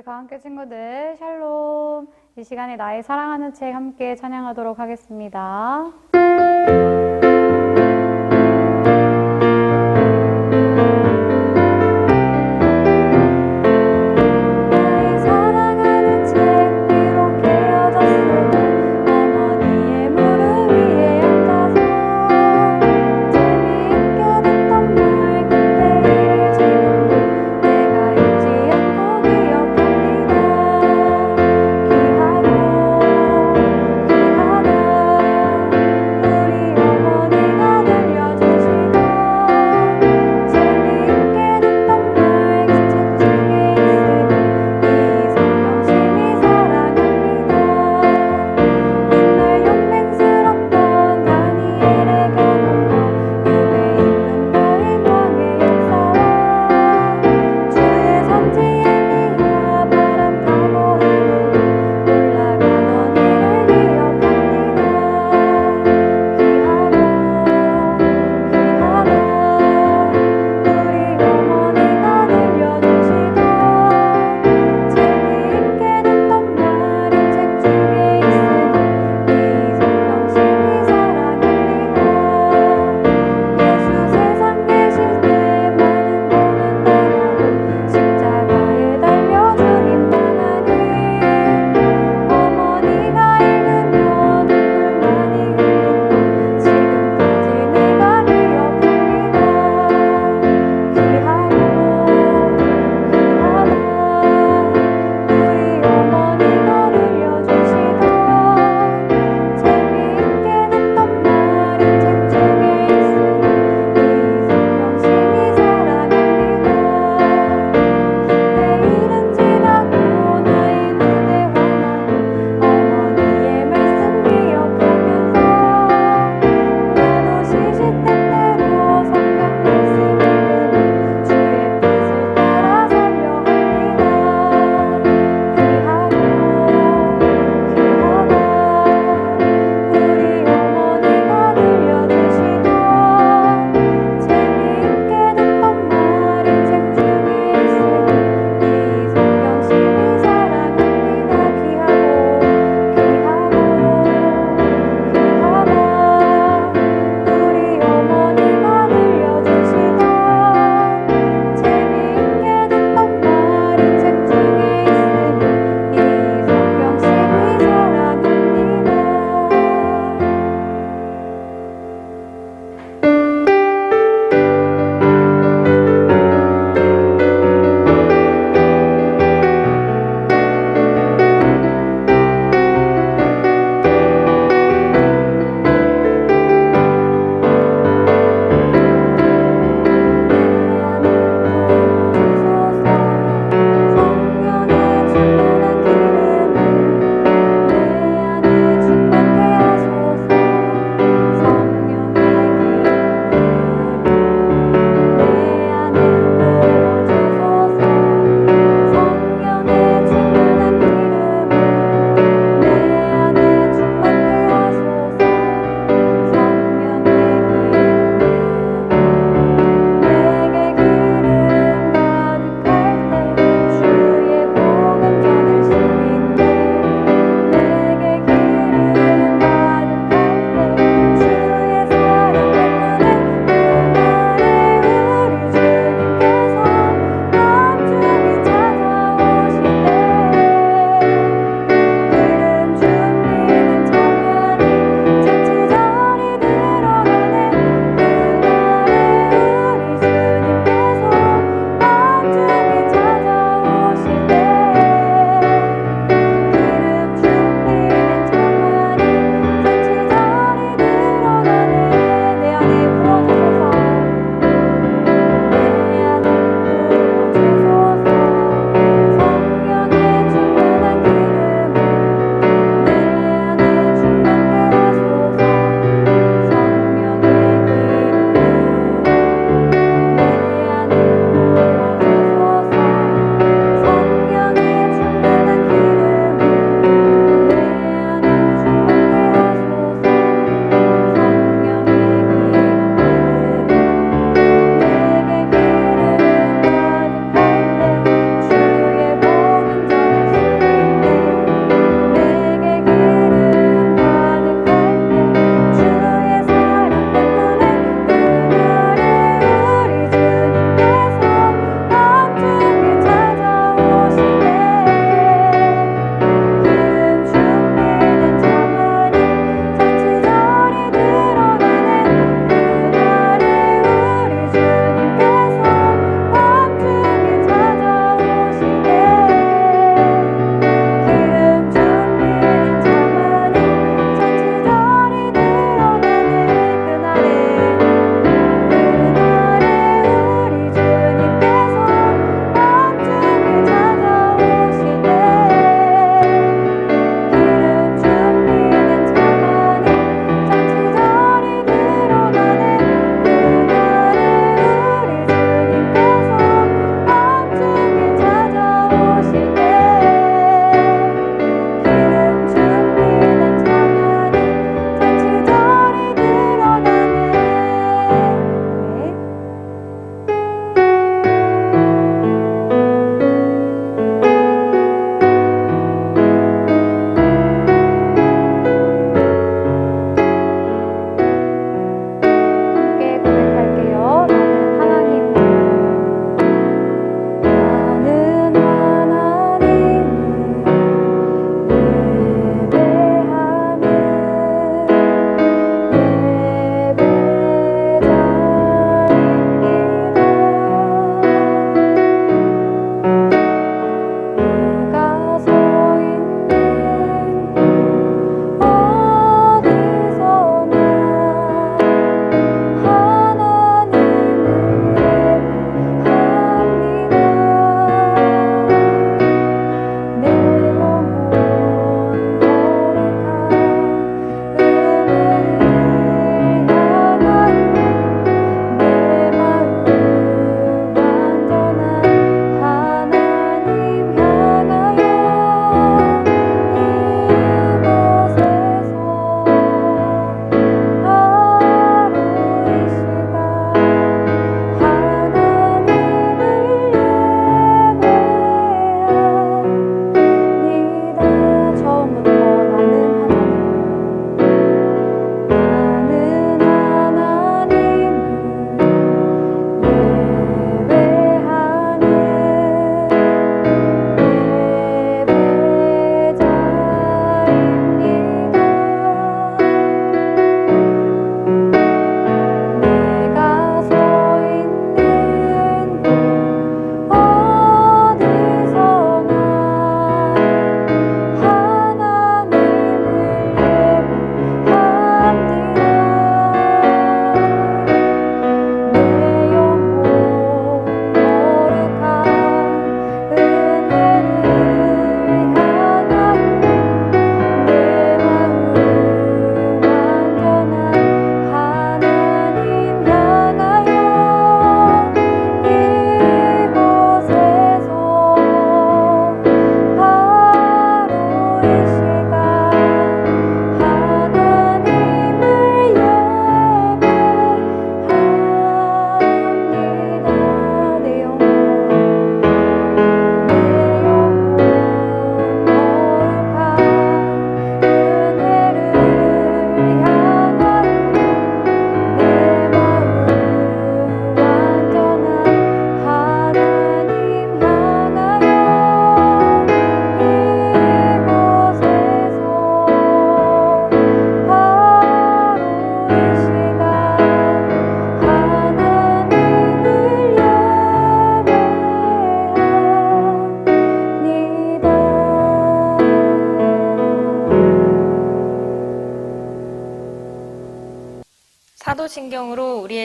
가왕께 친구들 샬롬. 이 시간에 나의 사랑하는 책 함께 찬양하도록 하겠습니다.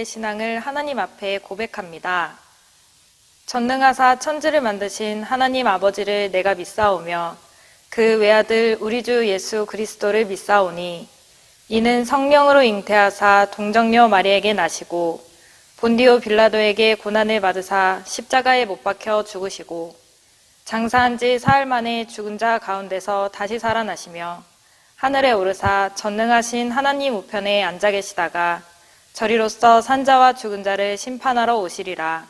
우리의 신앙을 하나님 앞에 고백합니다. 전능하사 천지를 만드신 하나님 아버지를 내가 믿사오며 그 외아들 우리 주 예수 그리스도를 믿사오니 이는 성령으로 잉태하사 동정녀 마리에게 나시고 본디오 빌라도에게 고난을 받으사 십자가에 못 박혀 죽으시고 장사한 지 사흘 만에 죽은 자 가운데서 다시 살아나시며 하늘에 오르사 전능하신 하나님 우편에 앉아 계시다가 저리로서 산자와 죽은 자를 심판하러 오시리라.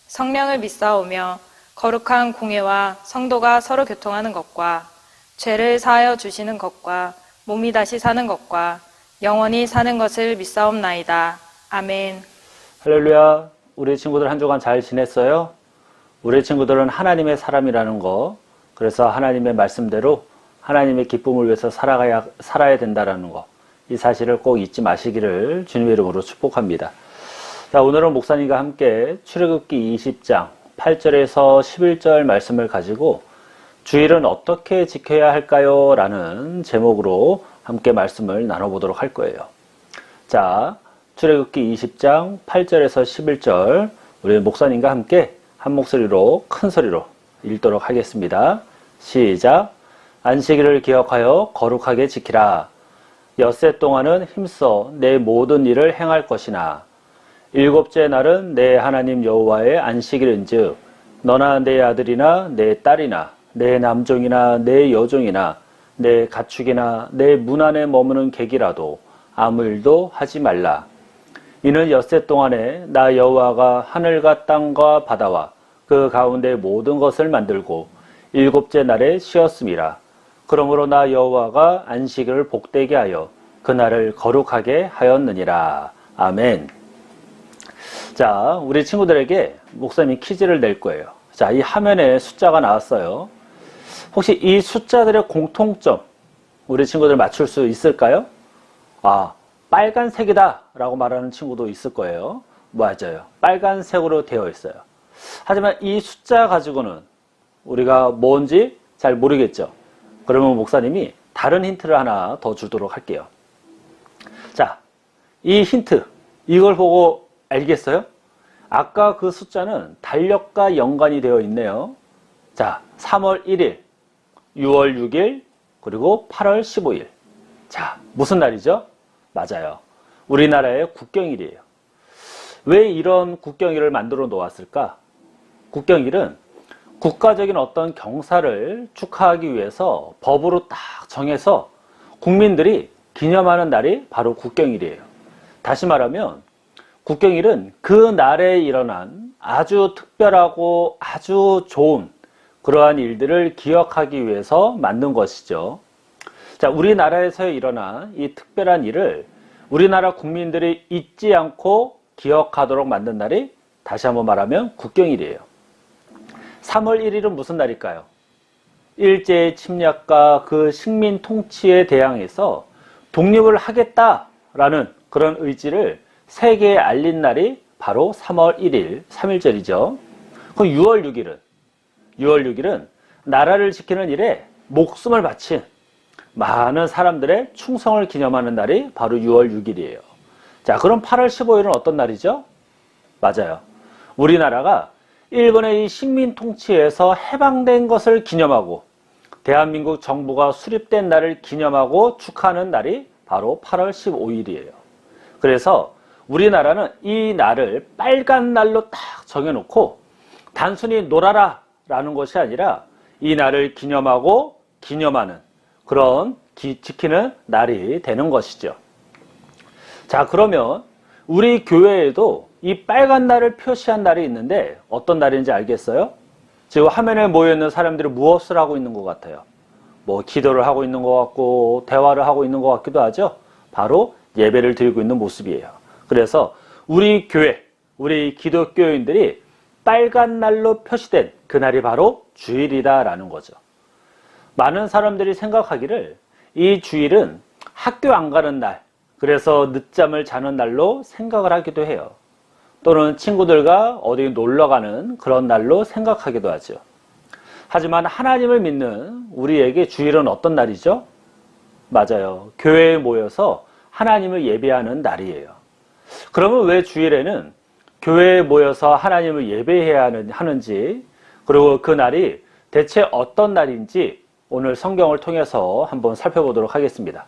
성령을 믿사오며 거룩한 공예와 성도가 서로 교통하는 것과 죄를 사하여 주시는 것과 몸이 다시 사는 것과 영원히 사는 것을 믿사옵나이다. 아멘. 할렐루야. 우리 친구들 한 주간 잘 지냈어요? 우리 친구들은 하나님의 사람이라는 거, 그래서 하나님의 말씀대로 하나님의 기쁨을 위해서 살아야 된다라는 거, 이 사실을 꼭 잊지 마시기를 주님의 이름으로 축복합니다. 자, 오늘은 목사님과 함께 출애굽기 20장 8절에서 11절 말씀을 가지고 주일은 어떻게 지켜야 할까요? 라는 제목으로 함께 말씀을 나눠보도록 할 거예요. 자, 출애굽기 20장 8절에서 11절 우리 목사님과 함께 한 목소리로 큰 소리로 읽도록 하겠습니다. 시작. 안식일을 기억하여 거룩하게 지키라. 엿새 동안은 힘써 내 모든 일을 행할 것이나 일곱째 날은 내 하나님 여호와의 안식일인즉 너나 내 아들이나 내 딸이나 내 남종이나 내 여종이나 내 가축이나 내 문 안에 머무는 객이라도 아무 일도 하지 말라. 이는 엿새 동안에 나 여호와가 하늘과 땅과 바다와 그 가운데 모든 것을 만들고 일곱째 날에 쉬었음이라. 그러므로 나 여호와가 안식일을 복되게 하여 그날을 거룩하게 하였느니라. 아멘. 자, 우리 친구들에게 목사님이 퀴즈를 낼 거예요. 자, 이 화면에 숫자가 나왔어요. 혹시 이 숫자들의 공통점 우리 친구들 맞출 수 있을까요? 아, 빨간색이다 라고 말하는 친구도 있을 거예요. 맞아요. 빨간색으로 되어 있어요. 하지만 이 숫자 가지고는 우리가 뭔지 잘 모르겠죠. 그러면 목사님이 다른 힌트를 하나 더 주도록 할게요. 자, 이 힌트, 이걸 보고 알겠어요? 아까 그 숫자는 달력과 연관이 되어 있네요. 자, 3월 1일, 6월 6일, 그리고 8월 15일. 자, 무슨 날이죠? 맞아요. 우리나라의 국경일이에요. 왜 이런 국경일을 만들어 놓았을까? 국경일은 국가적인 어떤 경사를 축하하기 위해서 법으로 딱 정해서 국민들이 기념하는 날이 바로 국경일이에요. 다시 말하면 국경일은 그 날에 일어난 아주 특별하고 아주 좋은 그러한 일들을 기억하기 위해서 만든 것이죠. 자, 우리나라에서 일어난 이 특별한 일을 우리나라 국민들이 잊지 않고 기억하도록 만든 날이 다시 한번 말하면 국경일이에요. 3월 1일은 무슨 날일까요? 일제의 침략과 그 식민 통치에 대항해서 독립을 하겠다라는 그런 의지를 세계에 알린 날이 바로 3월 1일, 3일절이죠. 그럼 6월 6일은? 6월 6일은 나라를 지키는 일에 목숨을 바친 많은 사람들의 충성을 기념하는 날이 바로 6월 6일이에요. 자, 그럼 8월 15일은 어떤 날이죠? 맞아요. 우리나라가 일본의 이 식민 통치에서 해방된 것을 기념하고 대한민국 정부가 수립된 날을 기념하고 축하하는 날이 바로 8월 15일이에요. 그래서 우리나라는 이 날을 빨간 날로 딱 정해놓고 단순히 놀아라 라는 것이 아니라 이 날을 기념하고 기념하는 그런 지키는 날이 되는 것이죠. 자, 그러면 우리 교회에도 이 빨간 날을 표시한 날이 있는데 어떤 날인지 알겠어요? 지금 화면에 모여있는 사람들이 무엇을 하고 있는 것 같아요? 뭐 기도를 하고 있는 것 같고 대화를 하고 있는 것 같기도 하죠. 바로 예배를 드리고 있는 모습이에요. 그래서 우리 교회, 우리 기독교인들이 빨간 날로 표시된 그날이 바로 주일이다라는 거죠. 많은 사람들이 생각하기를 이 주일은 학교 안 가는 날, 그래서 늦잠을 자는 날로 생각을 하기도 해요. 또는 친구들과 어디 놀러 가는 그런 날로 생각하기도 하죠. 하지만 하나님을 믿는 우리에게 주일은 어떤 날이죠? 맞아요. 교회에 모여서 하나님을 예배하는 날이에요. 그러면 왜 주일에는 교회에 모여서 하나님을 예배해야 하는지, 그리고 그 날이 대체 어떤 날인지 오늘 성경을 통해서 한번 살펴보도록 하겠습니다.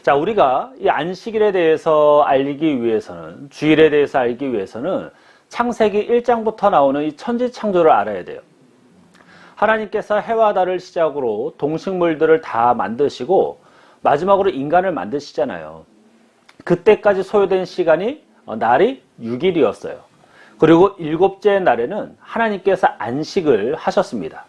자, 우리가 이 안식일에 대해서 알기 위해서는, 주일에 대해서 알기 위해서는 창세기 1장부터 나오는 이 천지창조를 알아야 돼요. 하나님께서 해와 달을 시작으로 동식물들을 다 만드시고 마지막으로 인간을 만드시잖아요. 그때까지 소요된 시간이 날이 6일이었어요. 그리고 7째 날에는 하나님께서 안식을 하셨습니다.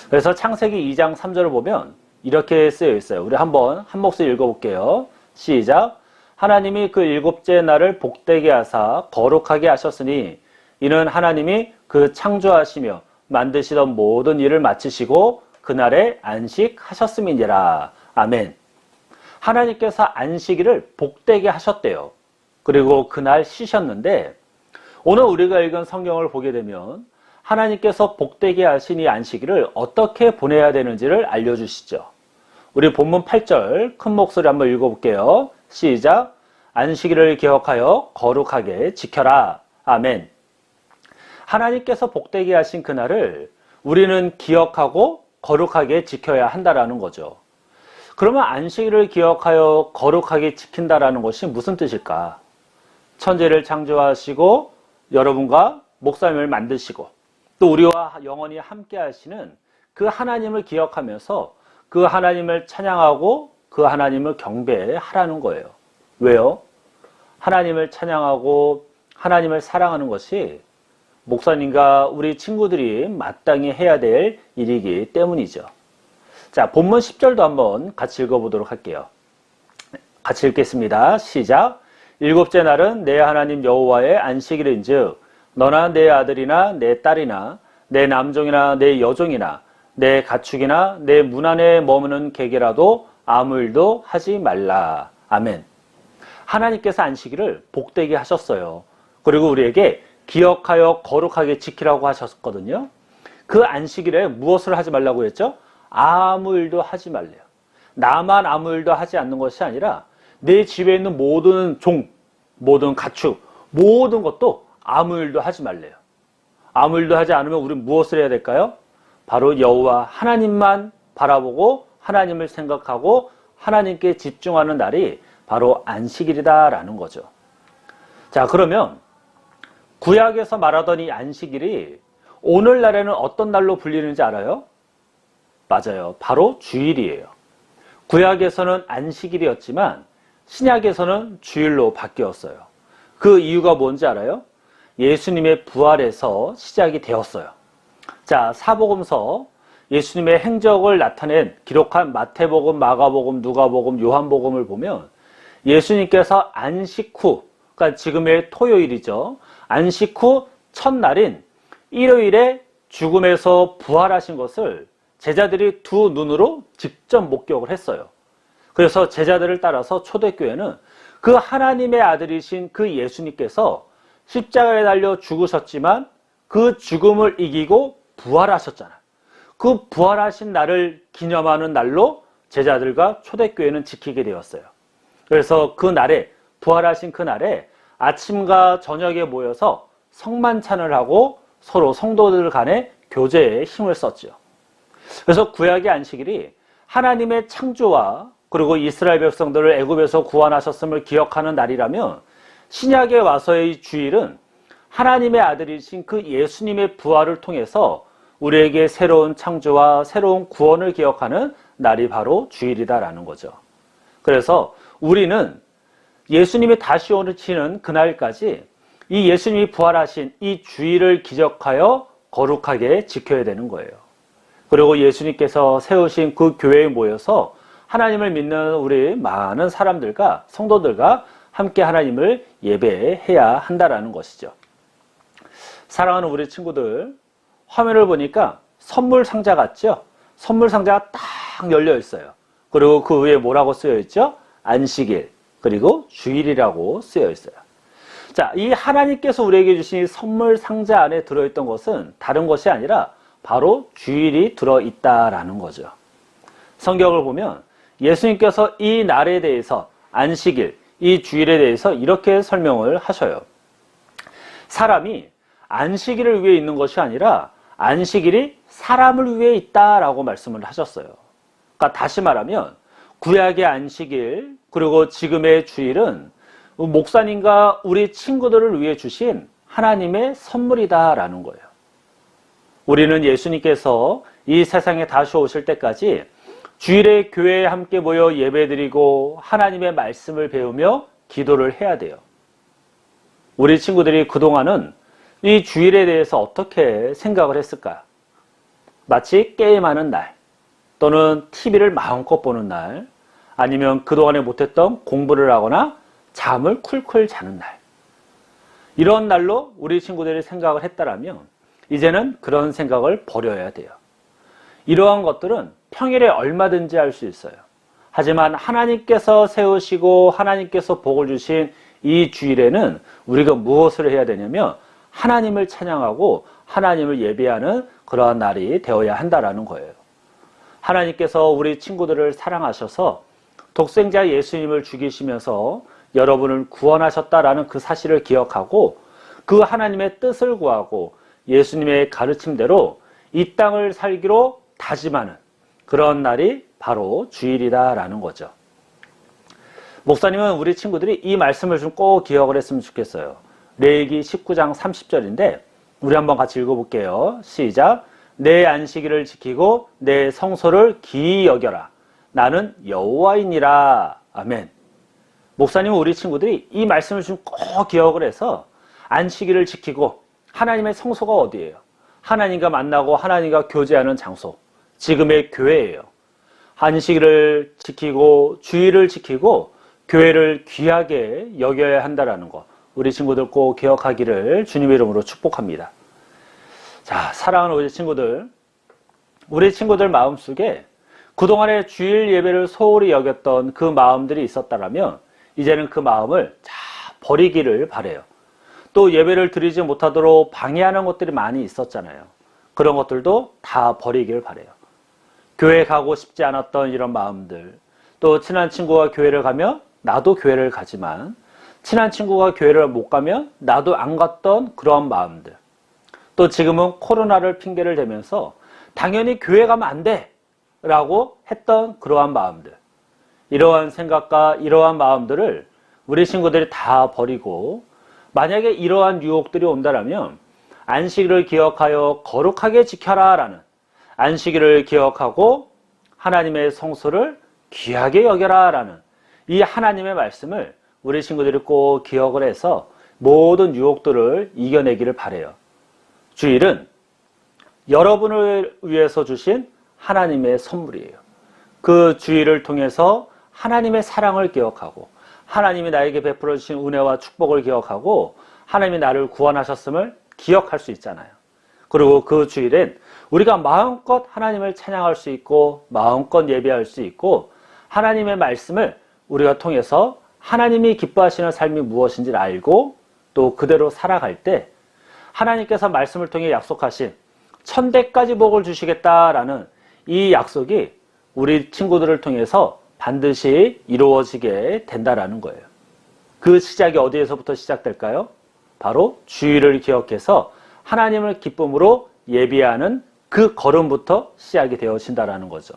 그래서 창세기 2장 3절을 보면 이렇게 쓰여 있어요. 우리 한번 한 목소리 읽어볼게요. 시작. 하나님이 그 7째 날을 복되게 하사 거룩하게 하셨으니 이는 하나님이 그 창조하시며 만드시던 모든 일을 마치시고 그날에 안식하셨음이니라. 아멘. 하나님께서 안식일을 복되게 하셨대요. 그리고 그날 쉬셨는데 오늘 우리가 읽은 성경을 보게 되면 하나님께서 복되게 하신 이 안식일을 어떻게 보내야 되는지를 알려주시죠. 우리 본문 8절 큰 목소리 한번 읽어볼게요. 시작. 안식일을 기억하여 거룩하게 지켜라. 아멘. 하나님께서 복되게 하신 그날을 우리는 기억하고 거룩하게 지켜야 한다라는 거죠. 그러면 안식일을 기억하여 거룩하게 지킨다라는 것이 무슨 뜻일까? 천지를 창조하시고 여러분과 목사님을 만드시고 또 우리와 영원히 함께 하시는 그 하나님을 기억하면서 그 하나님을 찬양하고 그 하나님을 경배하라는 거예요. 왜요? 하나님을 찬양하고 하나님을 사랑하는 것이 목사님과 우리 친구들이 마땅히 해야 될 일이기 때문이죠. 자, 본문 10절도 한번 같이 읽어보도록 할게요. 같이 읽겠습니다. 시작. 7째 날은 내 하나님 여호와의 안식일인즉 너나 내 아들이나 내 딸이나 내 남종이나 내 여종이나 내 가축이나 내 문 안에 머무는 개개라도 아무 일도 하지 말라. 아멘. 하나님께서 안식일을 복되게 하셨어요. 그리고 우리에게 기억하여 거룩하게 지키라고 하셨거든요. 그 안식일에 무엇을 하지 말라고 했죠? 아무 일도 하지 말래요. 나만 아무 일도 하지 않는 것이 아니라 내 집에 있는 모든 종, 모든 가축, 모든 것도 아무 일도 하지 말래요. 아무 일도 하지 않으면 우리는 무엇을 해야 될까요? 바로 여호와 하나님만 바라보고 하나님을 생각하고 하나님께 집중하는 날이 바로 안식일이다라는 거죠. 자, 그러면 구약에서 말하던 이 안식일이 오늘날에는 어떤 날로 불리는지 알아요? 맞아요. 바로 주일이에요. 구약에서는 안식일이었지만 신약에서는 주일로 바뀌었어요. 그 이유가 뭔지 알아요? 예수님의 부활에서 시작이 되었어요. 자, 사복음서 예수님의 행적을 나타낸 기록한 마태복음, 마가복음, 누가복음, 요한복음을 보면 예수님께서 안식 후, 그러니까 지금의 토요일이죠. 안식 후 첫날인 일요일에 죽음에서 부활하신 것을 제자들이 두 눈으로 직접 목격을 했어요. 그래서 제자들을 따라서 초대교회는 그 하나님의 아들이신 그 예수님께서 십자가에 달려 죽으셨지만 그 죽음을 이기고 부활하셨잖아요. 그 부활하신 날을 기념하는 날로 제자들과 초대교회는 지키게 되었어요. 그래서 그 날에, 부활하신 그 날에 아침과 저녁에 모여서 성만찬을 하고 서로 성도들 간의 교제에 힘을 썼죠. 그래서 구약의 안식일이 하나님의 창조와 그리고 이스라엘 백성들을 애굽에서 구원하셨음을 기억하는 날이라면 신약에 와서의 주일은 하나님의 아들이신 그 예수님의 부활을 통해서 우리에게 새로운 창조와 새로운 구원을 기억하는 날이 바로 주일이다라는 거죠. 그래서 우리는 예수님이 다시 오시는 그날까지 이 예수님이 부활하신 이 주일을 기억하여 거룩하게 지켜야 되는 거예요. 그리고 예수님께서 세우신 그 교회에 모여서 하나님을 믿는 우리 많은 사람들과 성도들과 함께 하나님을 예배해야 한다라는 것이죠. 사랑하는 우리 친구들, 화면을 보니까 선물 상자 같죠? 선물 상자가 딱 열려 있어요. 그리고 그 위에 뭐라고 쓰여 있죠? 안식일, 그리고 주일이라고 쓰여 있어요. 자, 이 하나님께서 우리에게 주신 선물 상자 안에 들어있던 것은 다른 것이 아니라 바로 주일이 들어있다라는 거죠. 성경을 보면 예수님께서 이 날에 대해서 안식일, 이 주일에 대해서 이렇게 설명을 하셔요. 사람이 안식일을 위해 있는 것이 아니라 안식일이 사람을 위해 있다라고 말씀을 하셨어요. 그러니까 다시 말하면 구약의 안식일 그리고 지금의 주일은 목사님과 우리 친구들을 위해 주신 하나님의 선물이다라는 거예요. 우리는 예수님께서 이 세상에 다시 오실 때까지 주일에 교회에 함께 모여 예배드리고 하나님의 말씀을 배우며 기도를 해야 돼요. 우리 친구들이 그동안은 이 주일에 대해서 어떻게 생각을 했을까? 마치 게임하는 날, 또는 TV를 마음껏 보는 날, 아니면 그동안에 못했던 공부를 하거나 잠을 쿨쿨 자는 날. 이런 날로 우리 친구들이 생각을 했다라면 이제는 그런 생각을 버려야 돼요. 이러한 것들은 평일에 얼마든지 할 수 있어요. 하지만 하나님께서 세우시고 하나님께서 복을 주신 이 주일에는 우리가 무엇을 해야 되냐면 하나님을 찬양하고 하나님을 예배하는 그러한 날이 되어야 한다라는 거예요. 하나님께서 우리 친구들을 사랑하셔서 독생자 예수님을 죽이시면서 여러분을 구원하셨다라는 그 사실을 기억하고 그 하나님의 뜻을 구하고 예수님의 가르침대로 이 땅을 살기로 다짐하는 그런 날이 바로 주일이다라는 거죠. 목사님은 우리 친구들이 이 말씀을 좀 꼭 기억을 했으면 좋겠어요. 레위기 19장 30절인데 우리 한번 같이 읽어볼게요. 시작. 내 안식일을 지키고 내 성소를 기이 여겨라. 나는 여호와이니라. 아멘. 목사님은 우리 친구들이 이 말씀을 좀 꼭 기억을 해서 안식일을 지키고 하나님의 성소가 어디예요? 하나님과 만나고 하나님과 교제하는 장소. 지금의 교회예요. 안식일을 지키고 주일을 지키고 교회를 귀하게 여겨야 한다는 거. 우리 친구들 꼭 기억하기를 주님의 이름으로 축복합니다. 자, 사랑하는 우리 친구들 마음속에 그동안에 주일 예배를 소홀히 여겼던 그 마음들이 있었다면 이제는 그 마음을 버리기를 바라요. 또 예배를 드리지 못하도록 방해하는 것들이 많이 있었잖아요. 그런 것들도 다 버리길 바라요. 교회 가고 싶지 않았던 이런 마음들, 또 친한 친구가 교회를 가면 나도 교회를 가지만 친한 친구가 교회를 못 가면 나도 안 갔던 그런 마음들, 또 지금은 코로나를 핑계를 대면서 당연히 교회 가면 안 돼 라고 했던 그러한 마음들, 이러한 생각과 이러한 마음들을 우리 친구들이 다 버리고 만약에 이러한 유혹들이 온다면 안식일을 기억하여 거룩하게 지켜라 라는, 안식일을 기억하고 하나님의 성소를 귀하게 여겨라 라는 이 하나님의 말씀을 우리 친구들이 꼭 기억을 해서 모든 유혹들을 이겨내기를 바라요. 주일은 여러분을 위해서 주신 하나님의 선물이에요. 그 주일을 통해서 하나님의 사랑을 기억하고 하나님이 나에게 베풀어 주신 은혜와 축복을 기억하고 하나님이 나를 구원하셨음을 기억할 수 있잖아요. 그리고 그 주일엔 우리가 마음껏 하나님을 찬양할 수 있고 마음껏 예배할 수 있고 하나님의 말씀을 우리가 통해서 하나님이 기뻐하시는 삶이 무엇인지를 알고 또 그대로 살아갈 때 하나님께서 말씀을 통해 약속하신 천대까지 복을 주시겠다라는 이 약속이 우리 친구들을 통해서 반드시 이루어지게 된다라는 거예요. 그 시작이 어디에서부터 시작될까요? 바로 주일을 기억해서 하나님을 기쁨으로 예비하는 그 걸음부터 시작이 되어진다라는 거죠.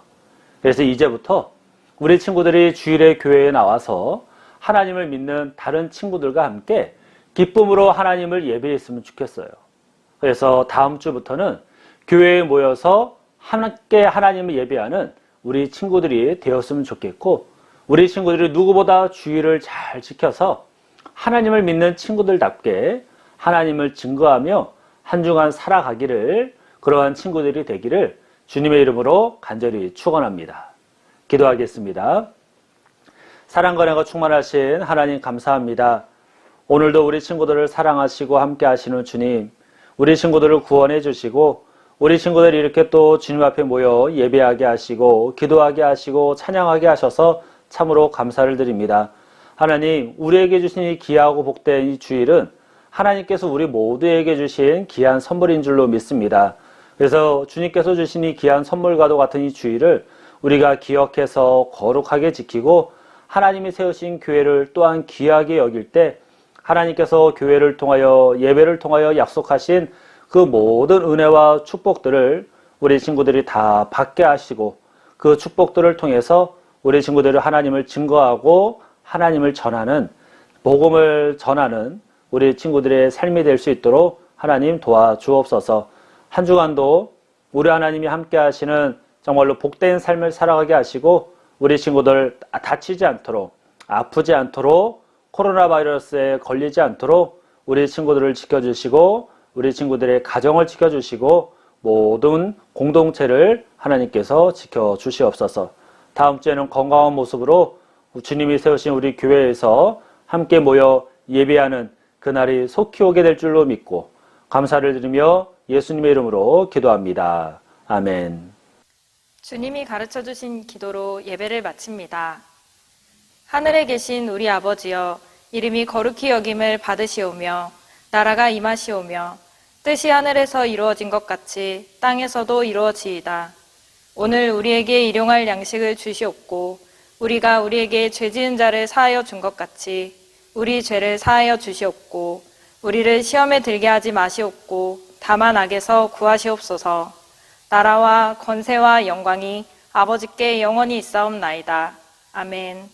그래서 이제부터 우리 친구들이 주일에 교회에 나와서 하나님을 믿는 다른 친구들과 함께 기쁨으로 하나님을 예배했으면 좋겠어요. 그래서 다음 주부터는 교회에 모여서 함께 하나님을 예배하는 우리 친구들이 되었으면 좋겠고, 우리 친구들이 누구보다 주일을 잘 지켜서 하나님을 믿는 친구들답게 하나님을 증거하며 한 주간 살아가기를, 그러한 친구들이 되기를 주님의 이름으로 간절히 축원합니다. 기도하겠습니다. 사랑과 은혜가 충만하신 하나님 감사합니다. 오늘도 우리 친구들을 사랑하시고 함께 하시는 주님, 우리 친구들을 구원해 주시고 우리 친구들이 이렇게 또 주님 앞에 모여 예배하게 하시고 기도하게 하시고 찬양하게 하셔서 참으로 감사를 드립니다. 하나님, 우리에게 주신 이 귀하고 복된 이 주일은 하나님께서 우리 모두에게 주신 귀한 선물인 줄로 믿습니다. 그래서 주님께서 주신 이 귀한 선물과도 같은 이 주일을 우리가 기억해서 거룩하게 지키고 하나님이 세우신 교회를 또한 귀하게 여길 때 하나님께서 교회를 통하여 예배를 통하여 약속하신 그 모든 은혜와 축복들을 우리 친구들이 다 받게 하시고 그 축복들을 통해서 우리 친구들이 하나님을 증거하고 하나님을 전하는 복음을 전하는 우리 친구들의 삶이 될 수 있도록 하나님 도와주옵소서. 한 주간도 우리 하나님이 함께 하시는 정말로 복된 삶을 살아가게 하시고 우리 친구들 다치지 않도록 아프지 않도록 코로나 바이러스에 걸리지 않도록 우리 친구들을 지켜주시고 우리 친구들의 가정을 지켜주시고 모든 공동체를 하나님께서 지켜주시옵소서. 다음 주에는 건강한 모습으로 주님이 세우신 우리 교회에서 함께 모여 예배하는 그날이 속히 오게 될 줄로 믿고 감사를 드리며 예수님의 이름으로 기도합니다. 아멘. 주님이 가르쳐 주신 기도로 예배를 마칩니다. 하늘에 계신 우리 아버지여, 이름이 거룩히 여김을 받으시오며 나라가 임하시오며 뜻이 하늘에서 이루어진 것 같이 땅에서도 이루어지이다. 오늘 우리에게 일용할 양식을 주시옵고 우리가 우리에게 죄 지은 자를 사하여 준 것 같이 우리 죄를 사하여 주시옵고 우리를 시험에 들게 하지 마시옵고 다만 악에서 구하시옵소서. 나라와 권세와 영광이 아버지께 영원히 있사옵나이다. 아멘.